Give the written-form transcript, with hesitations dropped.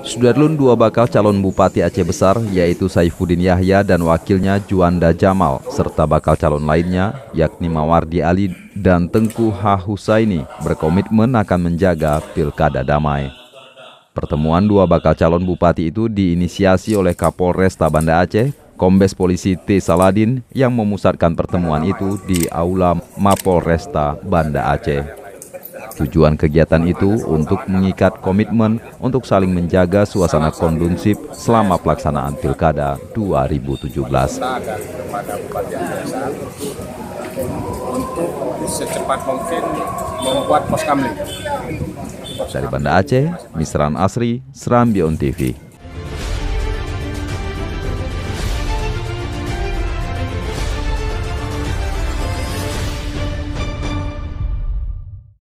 Sudarlun dua bakal calon Bupati Aceh Besar yaitu Saifuddin Yahya dan wakilnya Juanda Jamal serta bakal calon lainnya yakni Mawardi Ali dan Tengku H. Husaini berkomitmen akan menjaga pilkada damai. Pertemuan dua bakal calon bupati itu diinisiasi oleh Kapolresta Banda Aceh, Kombes Polisi T. Saladin yang memusatkan pertemuan itu di Aula Mapolresta Banda Aceh. Tujuan kegiatan itu untuk mengikat komitmen untuk saling menjaga suasana kondusif selama pelaksanaan Pilkada 2017. Untuk secepat mungkin membuat pos kamling. Dari Banda Aceh, Misran Asri, Serambi On TV.